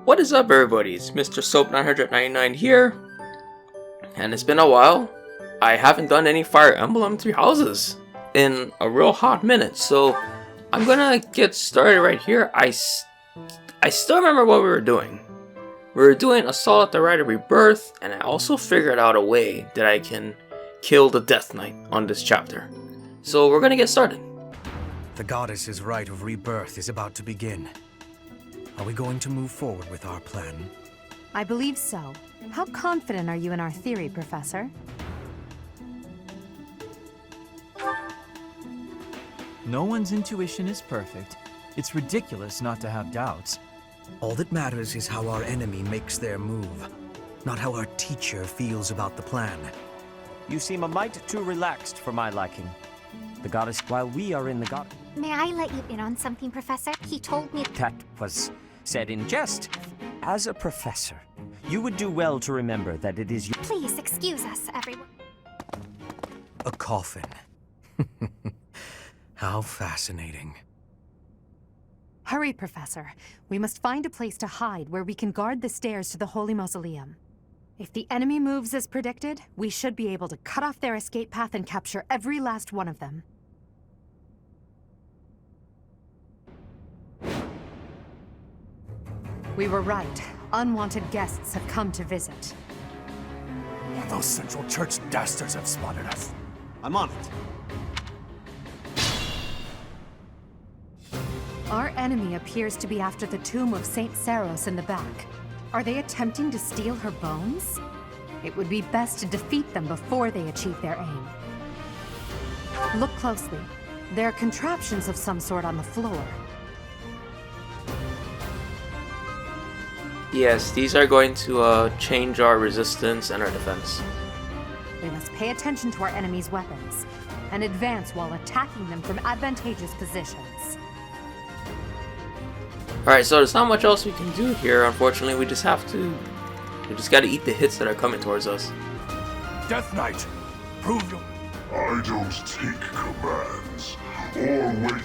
What is up, everybody? It's Mr. Soap 999 here, and it's been a while. I haven't done any Fire Emblem Three Houses in a real hot minute, so I'm gonna get started right here. I still remember what we were doing. We were doing Assault at the Rite of Rebirth, and I also figured out a way that I can kill the Death Knight on this chapter. So we're gonna get started. The goddess's Rite of Rebirth is about to begin. Are we going to move forward with our plan? I believe so. How confident are you in our theory, Professor? No one's intuition is perfect. It's ridiculous not to have doubts. All that matters is how our enemy makes their move, not how our teacher feels about the plan. You seem a mite too relaxed for my liking. The goddess, while we are in the god... May I let you in on something, Professor? He told me... That was said in jest. As a professor, you would do well to remember that it is you... Please excuse us, everyone. A coffin. How fascinating. Hurry, Professor. We must find a place to hide where we can guard the stairs to the Holy Mausoleum. If the enemy moves as predicted, we should be able to cut off their escape path and capture every last one of them. We were right. Unwanted guests have come to visit. Those Central Church dastards have spotted us. I'm on it. Our enemy appears to be after the tomb of Saint Saros in the back. Are they attempting to steal her bones? It would be best to defeat them before they achieve their aim. Look closely. There are contraptions of some sort on the floor. Yes, these are going to change our resistance and our defense. We must pay attention to our enemy's weapons and advance while attacking them from advantageous positions. Alright, so there's not much else we can do here, unfortunately. We just gotta eat the hits that are coming towards us. Death Knight, prove your... I don't take commands, or wait.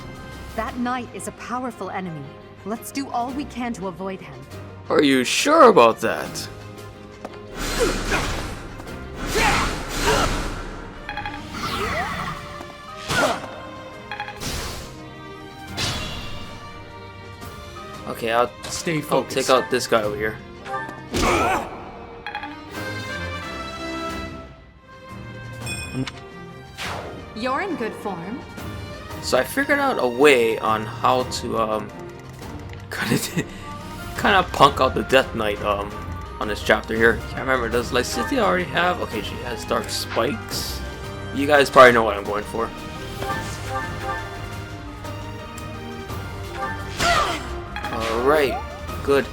That knight is a powerful enemy. Let's do all we can to avoid him. Are you sure about that? Okay, I'll take out this guy over here. You're in good form. So I figured out a way on how to kind of punk out the Death Knight on this chapter here. Can't remember, does Lysithea already have? Okay, she has Dark Spikes. You guys probably know what I'm going for. Alright, good.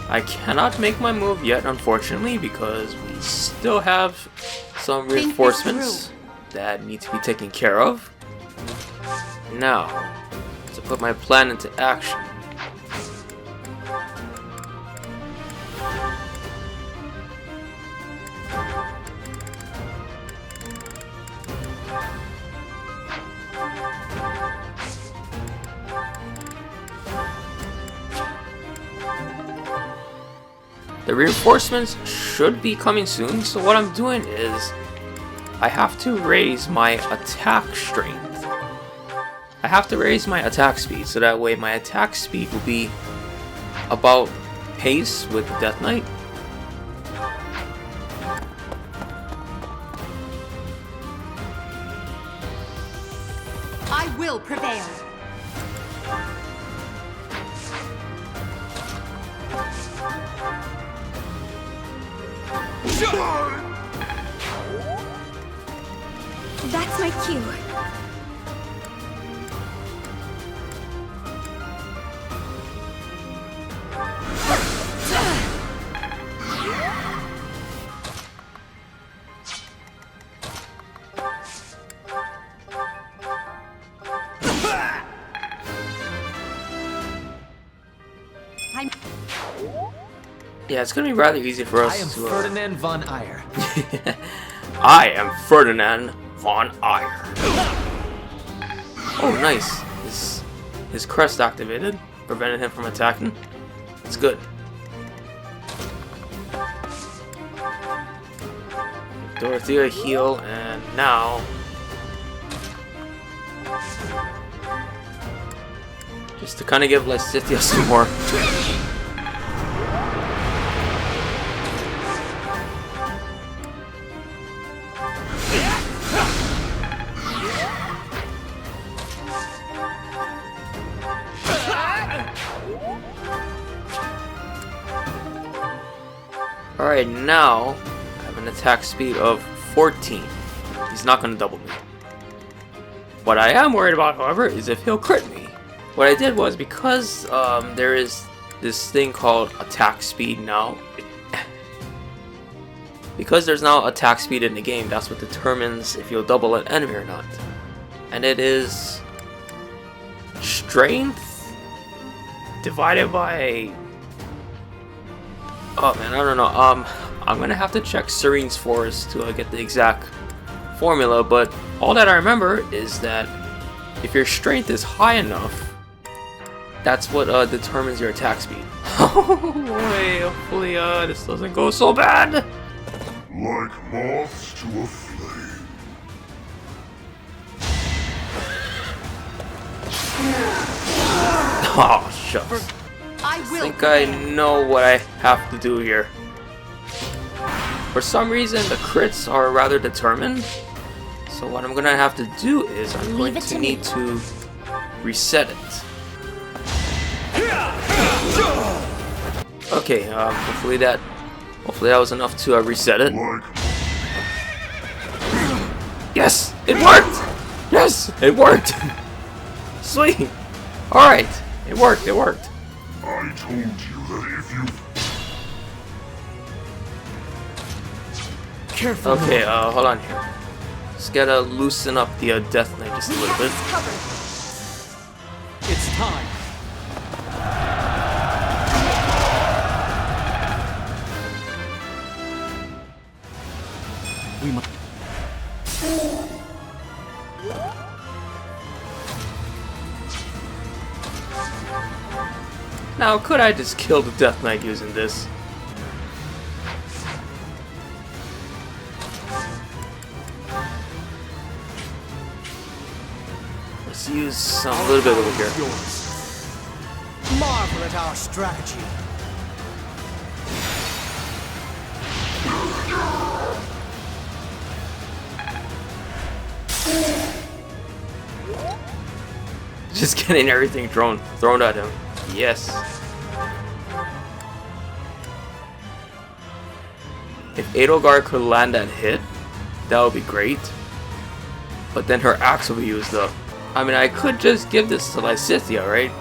I cannot make my move yet, unfortunately, because we still have some reinforcements that need to be taken care of. Now, to put my plan into action. The reinforcements should be coming soon, so what I'm doing is I have to raise my attack strength. I have to raise my attack speed, so that way my attack speed will be about pace with the Death Knight. I will prevail. That's my cue. Yeah, it's gonna be rather easy for us I am to... Ferdinand von Eyre. I am Ferdinand von Eyre. Oh, nice. His crest activated, prevented him from attacking. That's good. Dorothea heal, and now just to kind of give Lysithea some more. Alright, now I have an attack speed of 14. He's not going to double me. What I am worried about, however, is if he'll crit me. What I did was, because there is this thing called attack speed now, because there's now attack speed in the game, that's what determines if you'll double an enemy or not. And it is strength divided by... Oh man, I don't know. I'm gonna have to check Serene's Forest to get the exact formula, but all that I remember is that if your strength is high enough, that's what determines your attack speed. Oh boy, hopefully this doesn't go so bad. Like moths to a flame. Oh shucks. I think I know what I have to do here. For some reason, the crits are rather determined. So what I'm gonna have to do is I'm going to need to reset it. Okay, hopefully that was enough to reset it. Yes, it worked. Yes, it worked. Sweet. All right, it worked. It worked. I told you that if you... Careful. Okay, hold on here. Just gotta loosen up the Death Knight just a little bit. It's time. We must. Now, could I just kill the Death Knight using this? Let's use a little bit over here. Marvel at our strategy. Just getting everything thrown at him. Yes. If Edelgard could land that hit, that would be great. But then her axe will be used up. I mean, I could just give this to Lysithea, right?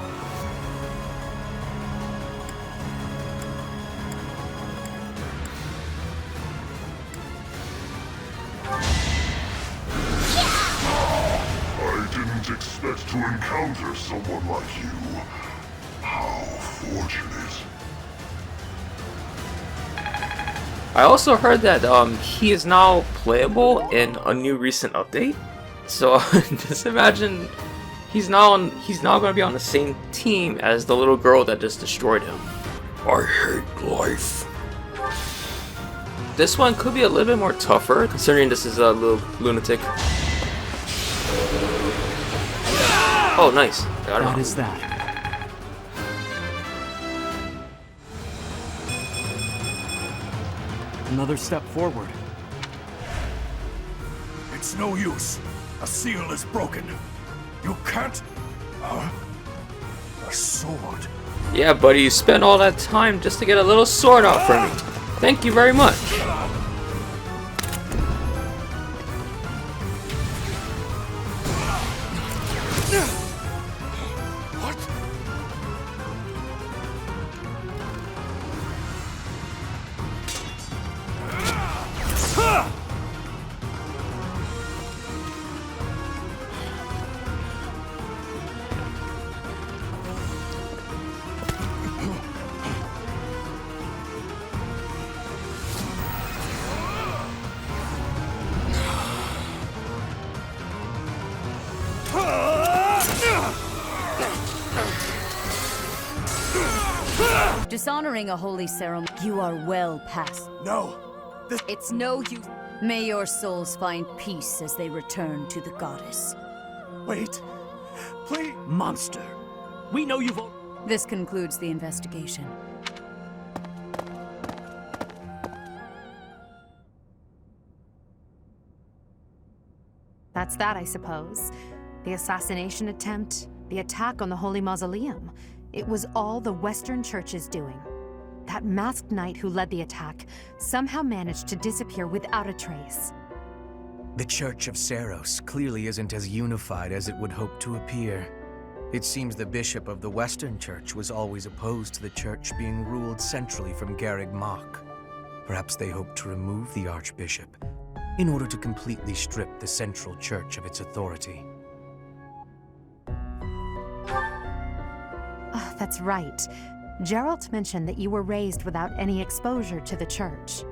I didn't expect to encounter someone like you. How fortunate. I also heard that he is now playable in a new recent update. So just imagine he's now going to be on the same team as the little girl that just destroyed him. I hate life. This one could be a little bit more tougher, considering this is a little lunatic. Oh, nice. Got him. What is that? Another step forward. It's no use. A seal is broken. You can't... a sword. Yeah, buddy, you spent all that time just to get a little sword out for me. Thank you very much. Dishonoring a holy ceremony, you are well past. No! It's no use. May your souls find peace as they return to the goddess. Wait! Please! Monster! We know you've... This concludes the investigation. That's that, I suppose. The assassination attempt, the attack on the Holy Mausoleum. It was all the Western Church's doing. That masked knight who led the attack somehow managed to disappear without a trace. The Church of Seros clearly isn't as unified as it would hope to appear. It seems the bishop of the Western Church was always opposed to the church being ruled centrally from Garreg Mach. Perhaps they hope to remove the archbishop in order to completely strip the central church of its authority. Oh, that's right. Geralt mentioned that you were raised without any exposure to the church.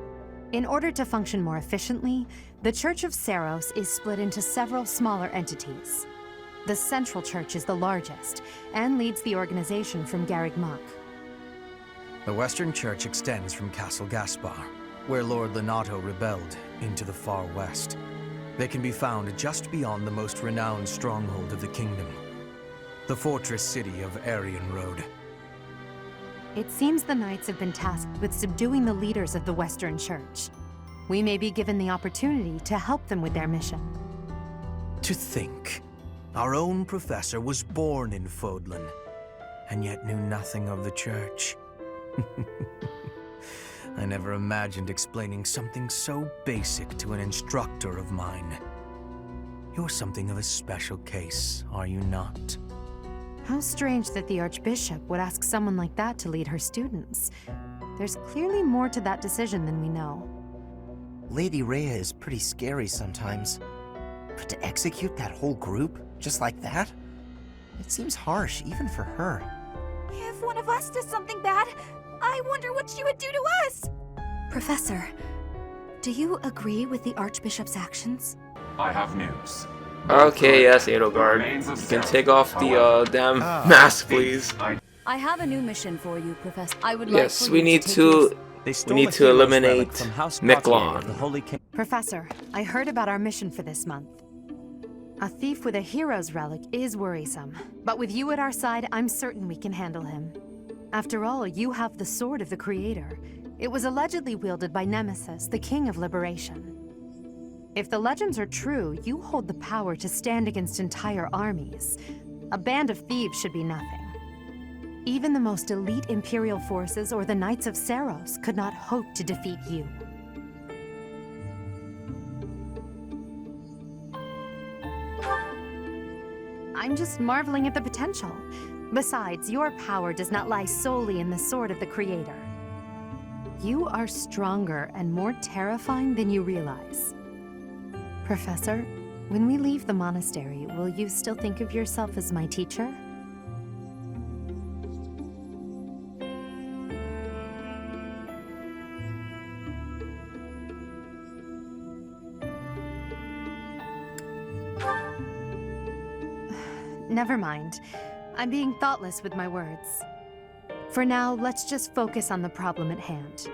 In order to function more efficiently, the Church of Seros is split into several smaller entities. The Central Church is the largest, and leads the organization from Garreg Mach. The Western Church extends from Castle Gaspar, where Lord Lenato rebelled, into the far west. They can be found just beyond the most renowned stronghold of the kingdom, the fortress city of Aryan Road. It seems the Knights have been tasked with subduing the leaders of the Western Church. We may be given the opportunity to help them with their mission. To think, our own professor was born in Fodlan, and yet knew nothing of the church. I never imagined explaining something so basic to an instructor of mine. You're something of a special case, are you not? How strange that the Archbishop would ask someone like that to lead her students. There's clearly more to that decision than we know. Lady Rhea is pretty scary sometimes. But to execute that whole group, just like that? It seems harsh, even for her. If one of us does something bad, I wonder what she would do to us! Professor, do you agree with the Archbishop's actions? I have news. Okay, yes, Edelgard. You can take off the damn mask, please. I have a new mission for you, Professor. I would Yes, like for we you need take to your... eliminate Miklan. Professor, I heard about our mission for this month. A thief with a hero's relic is worrisome, but with you at our side, I'm certain we can handle him. After all, you have the sword of the Creator. It was allegedly wielded by Nemesis, the King of Liberation. If the legends are true, you hold the power to stand against entire armies. A band of thieves should be nothing. Even the most elite Imperial forces or the Knights of Seros could not hope to defeat you. I'm just marveling at the potential. Besides, your power does not lie solely in the sword of the Creator. You are stronger and more terrifying than you realize. Professor, when we leave the monastery, will you still think of yourself as my teacher? Never mind. I'm being thoughtless with my words. For now, let's just focus on the problem at hand.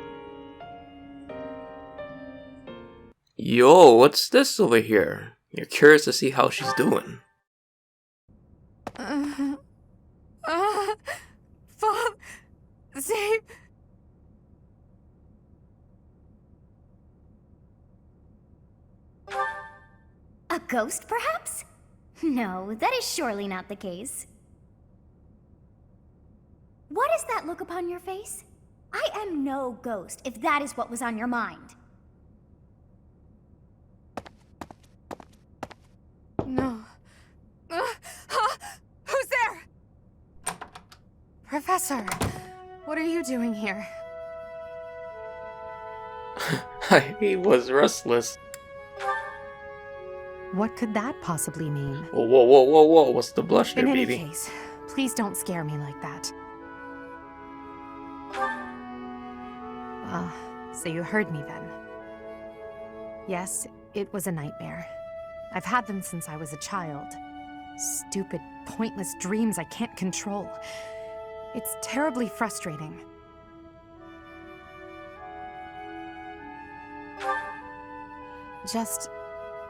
Yo, what's this over here? You're curious to see how she's doing. Save... A ghost, perhaps? No, that is surely not the case. What is that look upon your face? I am no ghost, if that is what was on your mind. No. Who's there? Professor, what are you doing here? He was restless. What could that possibly mean? Whoa, whoa, whoa, whoa, whoa. What's the blush there, In any baby? case, please don't scare me like that. So you heard me then. Yes, it was a nightmare. I've had them since I was a child. Stupid, pointless dreams I can't control. It's terribly frustrating. Just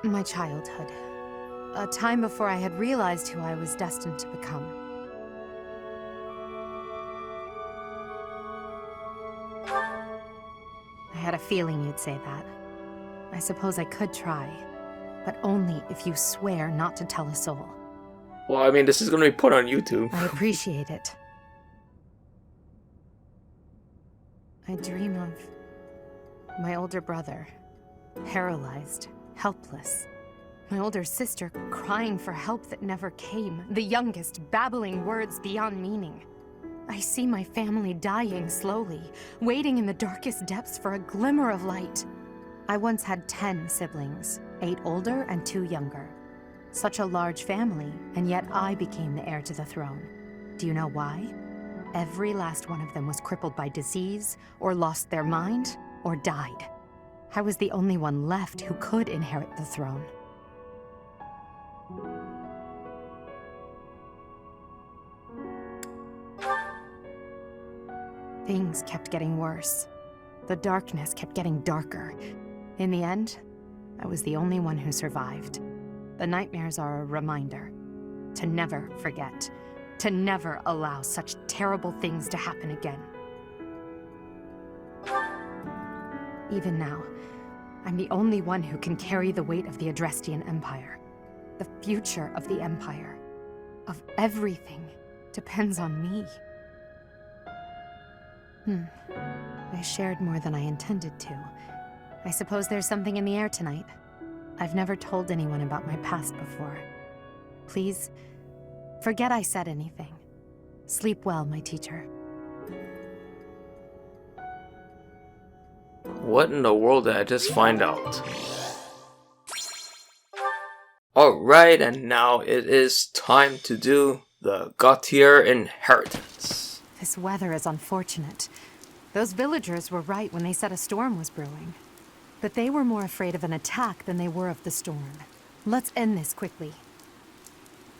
my childhood. A time before I had realized who I was destined to become. I had a feeling you'd say that. I suppose I could try, but only if you swear not to tell a soul. Well, I mean, this is going to be put on YouTube. I appreciate it. I dream of my older brother, paralyzed, helpless. My older sister crying for help that never came. The youngest babbling words beyond meaning. I see my family dying slowly, waiting in the darkest depths for a glimmer of light. I once had 10 siblings, 8 older and 2 younger. Such a large family, and yet I became the heir to the throne. Do you know why? Every last one of them was crippled by disease, or lost their mind, or died. I was the only one left who could inherit the throne. Things kept getting worse. The darkness kept getting darker. In the end, I was the only one who survived. The nightmares are a reminder to never forget, to never allow such terrible things to happen again. Even now, I'm the only one who can carry the weight of the Adrestian Empire. The future of the Empire, of everything, depends on me. I shared more than I intended to. I suppose there's something in the air tonight. I've never told anyone about my past before. Please, forget I said anything. Sleep well, my teacher. What in the world did I just find out? Alright, and now it is time to do the Gautier inheritance. This weather is unfortunate. Those villagers were right when they said a storm was brewing. But they were more afraid of an attack than they were of the storm. Let's end this quickly.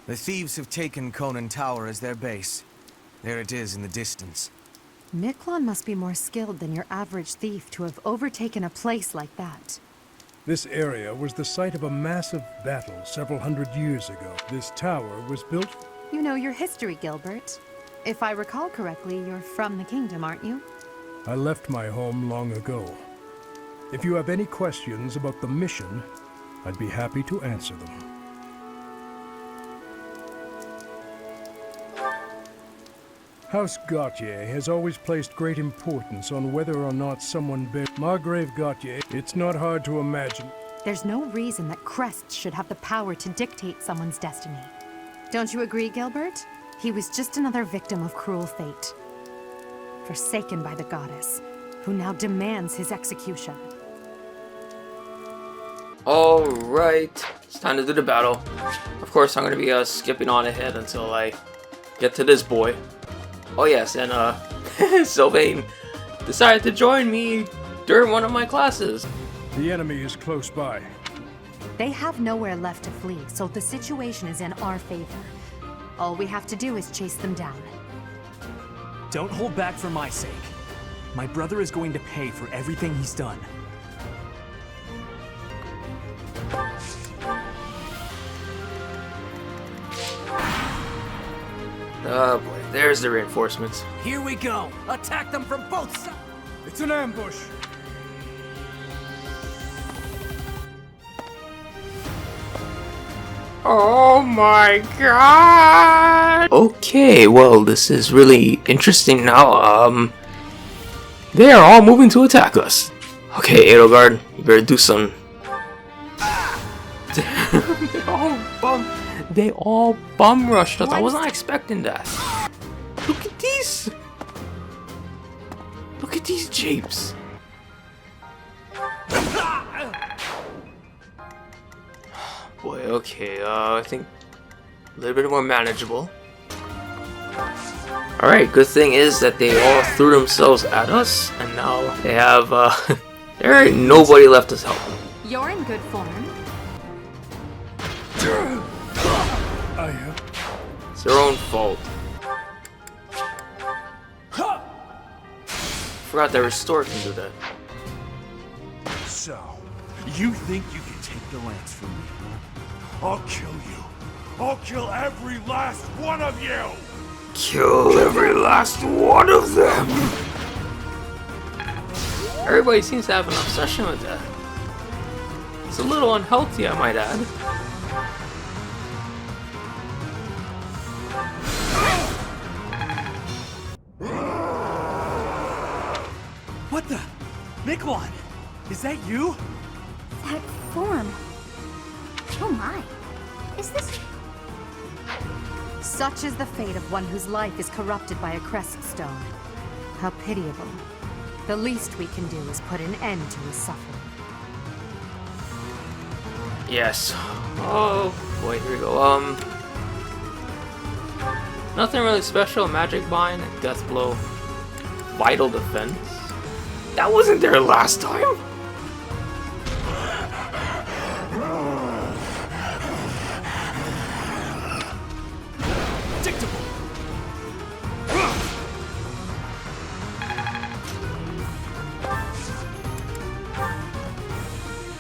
The thieves have taken Conan Tower as their base. There it is in the distance. Miklan must be more skilled than your average thief to have overtaken a place like that. This area was the site of a massive battle several hundred years ago. This tower was built... You know your history, Gilbert. If I recall correctly, you're from the kingdom, aren't you? I left my home long ago. If you have any questions about the mission, I'd be happy to answer them. House Gautier has always placed great importance on whether or not someone bears Margrave Gautier. It's not hard to imagine. There's no reason that Crest should have the power to dictate someone's destiny. Don't you agree, Gilbert? He was just another victim of cruel fate. Forsaken by the goddess, who now demands his execution. Alright, it's time to do the battle. Of course, I'm going to be skipping on ahead until I get to this boy. Oh yes, and Sylvain decided to join me during one of my classes. The enemy is close by. They have nowhere left to flee, so the situation is in our favor. All we have to do is chase them down. Don't hold back for my sake. My brother is going to pay for everything he's done. Oh boy, there's the reinforcements. Here we go! Attack them from both sides! It's an ambush! Oh my god! Okay, well, this is really interesting now. They are all moving to attack us. Okay, Edelgard, you better do some. They all bum rushed us. I was not expecting that. Look at these. Look at these japes. Boy, okay, I think a little bit more manageable. Alright, good thing is that they all threw themselves at us, and now they have, there ain't nobody left to help them. You're in good form. It's their own fault. Forgot that Restore can do that. So, You think you can take the lance from me, huh? I'll kill you. I'll kill every last one of you! Kill every last one of them! Everybody seems to have an obsession with that. It's a little unhealthy, I might add. What the? Miklan! Is that you? That form. Oh my. Is this... Such is the fate of one whose life is corrupted by a crest stone. How pitiable. The least we can do is put an end to his suffering. Yes. Oh boy, here we go. Nothing really special. Magic Bind, Death Blow, Vital Defense. That wasn't there last time.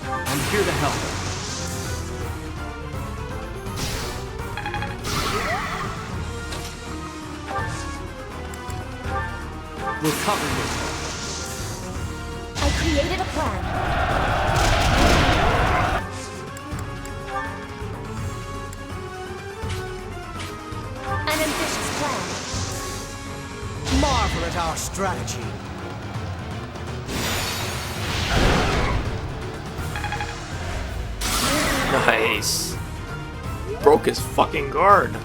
I'm here to help. We'll cover you. I created a plan. An ambitious plan. Marvel at our strategy. Nice. Broke his fucking guard.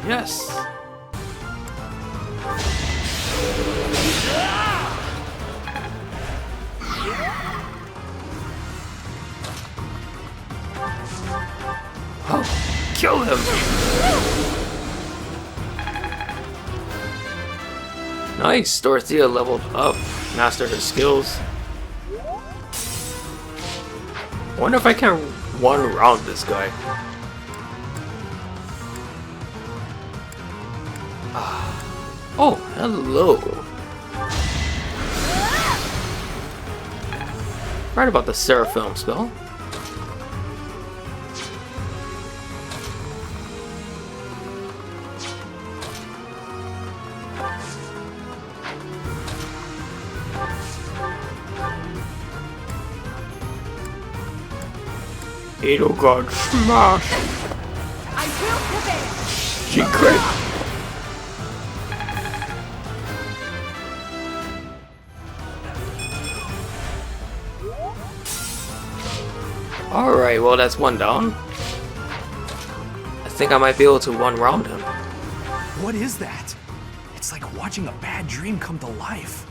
Yes. Oh, kill him. Nice. Dorothea leveled up, mastered her skills. Wonder if I can one round this guy. Oh, hello. Right about the Seraphim spell. Edelgard smash! I will prevail! Secret! Alright, well that's one down. I think I might be able to one round him. What is that? It's like watching a bad dream come to life.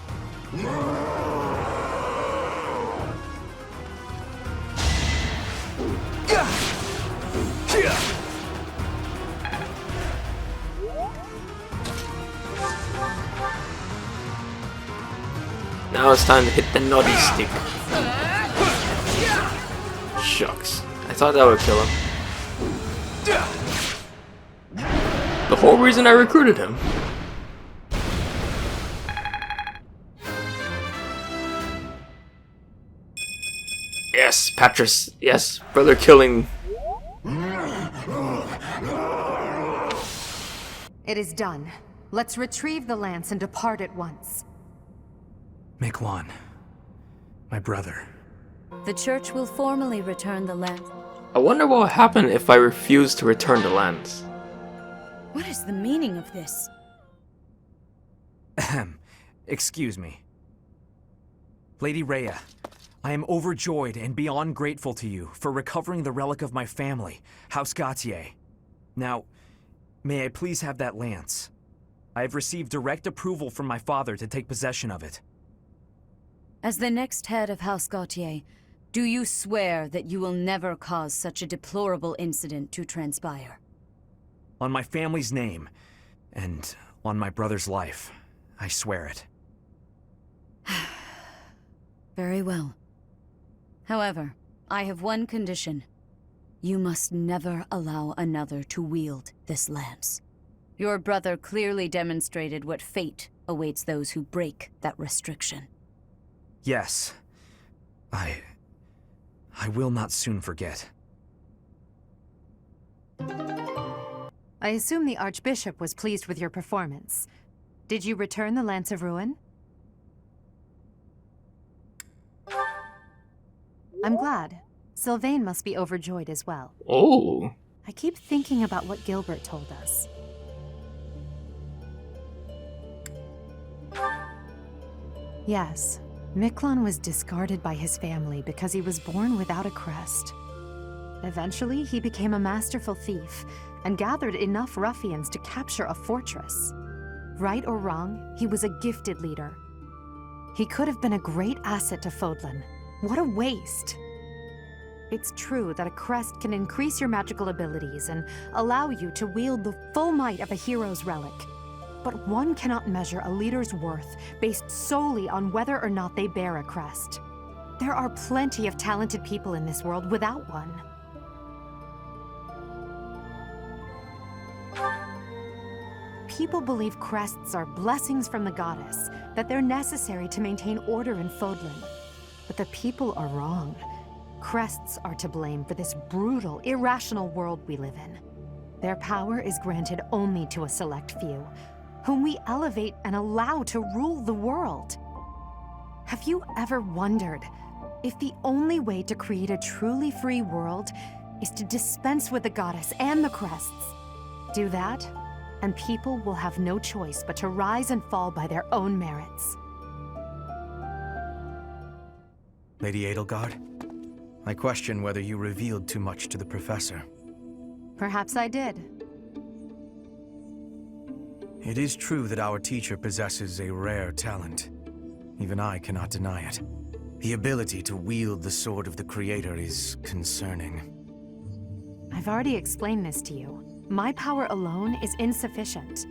Now it's time to hit the naughty stick. Shucks. I thought that would kill him. The whole reason I recruited him. Yes, Patris. Yes, brother killing. It is done. Let's retrieve the lance and depart at once. Miklan, my brother. The church will formally return the lance. I wonder what will happen if I refuse to return the lance. What is the meaning of this? Ahem. Excuse me. Lady Rhea, I am overjoyed and beyond grateful to you for recovering the relic of my family, House Gautier. Now, may I please have that lance? I have received direct approval from my father to take possession of it. As the next head of House Gautier, do you swear that you will never cause such a deplorable incident to transpire? On my family's name, and on my brother's life, I swear it. Very well. However, I have one condition. You must never allow another to wield this lance. Your brother clearly demonstrated what fate awaits those who break that restriction. Yes. I will not soon forget. I assume the Archbishop was pleased with your performance. Did you return the Lance of Ruin? I'm glad. Sylvain must be overjoyed as well. Oh. I keep thinking about what Gilbert told us. Yes, Miklan was discarded by his family because he was born without a crest. Eventually, he became a masterful thief and gathered enough ruffians to capture a fortress. Right or wrong, he was a gifted leader. He could have been a great asset to Fodlan. What a waste! It's true that a crest can increase your magical abilities and allow you to wield the full might of a hero's relic. But one cannot measure a leader's worth based solely on whether or not they bear a crest. There are plenty of talented people in this world without one. People believe crests are blessings from the goddess, that they're necessary to maintain order in Fodlan. But the people are wrong. Crests are to blame for this brutal, irrational world we live in. Their power is granted only to a select few, whom we elevate and allow to rule the world. Have you ever wondered if the only way to create a truly free world is to dispense with the goddess and the crests? Do that, and people will have no choice but to rise and fall by their own merits. Lady Edelgard, I question whether you revealed too much to the Professor. Perhaps I did. It is true that our teacher possesses a rare talent. Even I cannot deny it. The ability to wield the sword of the Creator is concerning. I've already explained this to you. My power alone is insufficient.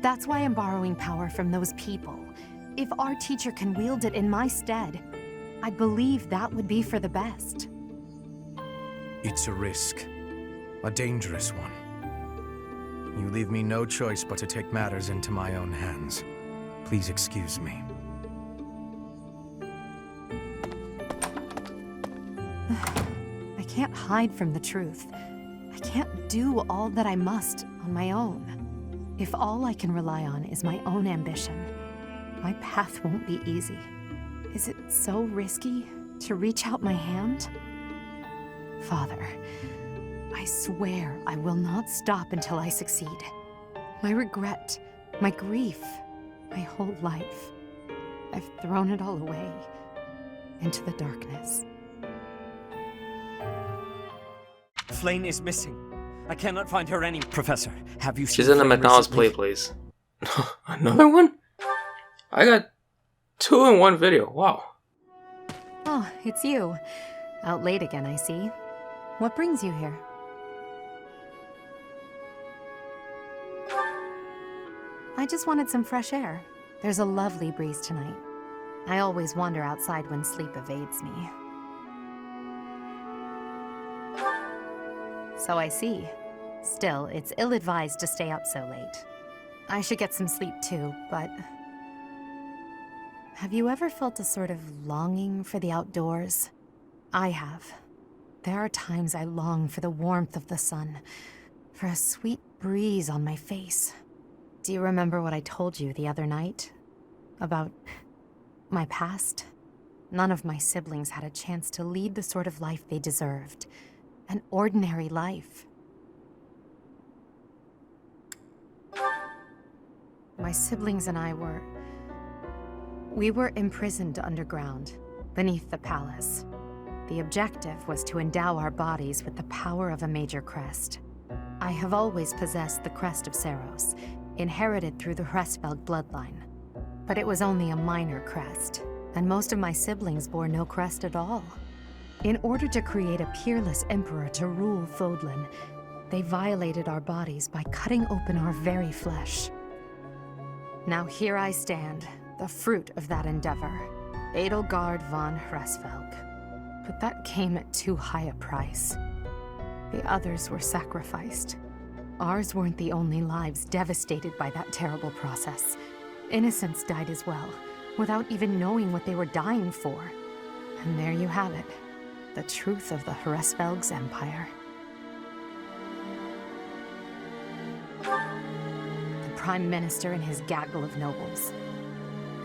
That's why I'm borrowing power from those people. If our teacher can wield it in my stead, I believe that would be for the best. It's a risk. A dangerous one. You leave me no choice but to take matters into my own hands. Please excuse me. I can't hide from the truth. I can't do all that I must on my own. If all I can rely on is my own ambition, my path won't be easy. Is it so risky to reach out my hand? Father, I swear I will not stop until I succeed. My regret, my grief, my whole life, I've thrown it all away into the darkness. Flame is missing. I cannot find her any. Professor, have you seen She's in the Flame McDonald's recently? play place. Another one? I got 2 in one video. Wow. Oh, it's you. Out late again, I see. What brings you here? I just wanted some fresh air. There's a lovely breeze tonight. I always wander outside when sleep evades me. So I see. Still, it's ill-advised to stay up so late. I should get some sleep too, but... Have you ever felt a sort of longing for the outdoors? I have. There are times I long for the warmth of the sun, for a sweet breeze on my face. Do you remember what I told you the other night? About my past? None of my siblings had a chance to lead the sort of life they deserved. An ordinary life. My siblings and I were... We were imprisoned underground, beneath the palace. The objective was to endow our bodies with the power of a major crest. I have always possessed the Crest of Saros, inherited through the Hresfeld bloodline. But it was only a minor crest, and most of my siblings bore no crest at all. In order to create a peerless emperor to rule Fodlan, they violated our bodies by cutting open our very flesh. Now here I stand, the fruit of that endeavor, Edelgard von Hresfeld. But that came at too high a price. The others were sacrificed. Ours weren't the only lives devastated by that terrible process. Innocents died as well, without even knowing what they were dying for. And there you have it. the truth of the Hresvelg's empire. The Prime Minister and his gaggle of nobles.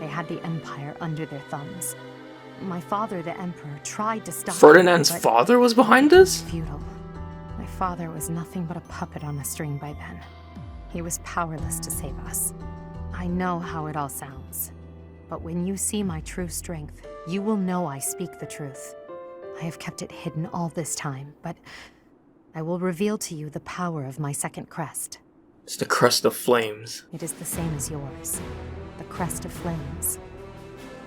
They had the empire under their thumbs. My father, the Emperor, tried to stop Ferdinand's them, but father was behind this? futile. My father was nothing but a puppet on a string by then. He was powerless to save us. I know how it all sounds, but when you see my true strength, you will know I speak the truth. I have kept it hidden all this time, but I will reveal to you the power of my second crest. It's the Crest of Flames. It is the same as yours, the Crest of Flames.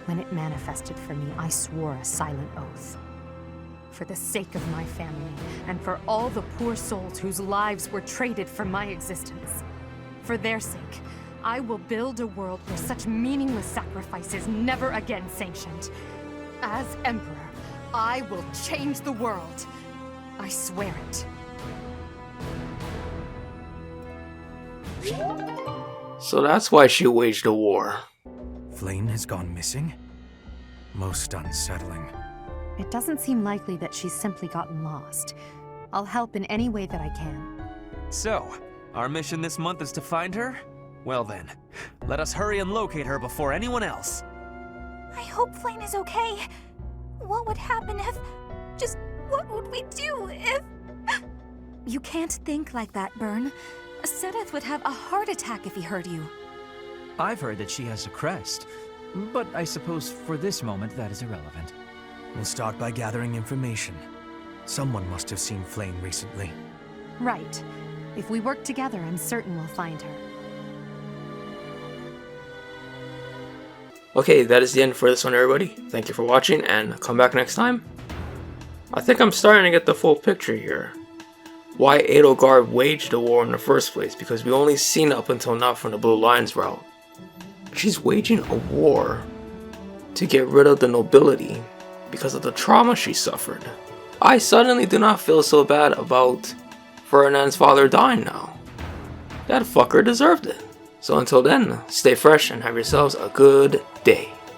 When it manifested for me, I swore a silent oath. For the sake of my family, and for all the poor souls whose lives were traded for my existence. For their sake, I will build a world where such meaningless sacrifice is never again sanctioned. As Emperor, I will change the world. I swear it. So that's why she waged a war. Flame has gone missing? Most unsettling. It doesn't seem likely that she's simply gotten lost. I'll help in any way that I can. So, our mission this month is to find her? Well then, let us hurry and locate her before anyone else. I hope Flame is okay. What would happen if... Just what would we do if... You can't think like that, Byrne. Sedith would have a heart attack if he heard you. I've heard that she has a crest, but I suppose for this moment that is irrelevant. We'll start by gathering information. Someone must have seen Flame recently. Right. If we work together, I'm certain we'll find her. Okay, that is the end for this one, everybody. Thank you for watching, and come back next time. I think I'm starting to get the full picture here. Why Edelgard waged a war in the first place, because we only seen up until now from the Blue Lions route. She's waging a war to get rid of the nobility because of the trauma she suffered. I suddenly do not feel so bad about Ferdinand's father dying now. That fucker deserved it. So until then, stay fresh and have yourselves a good day.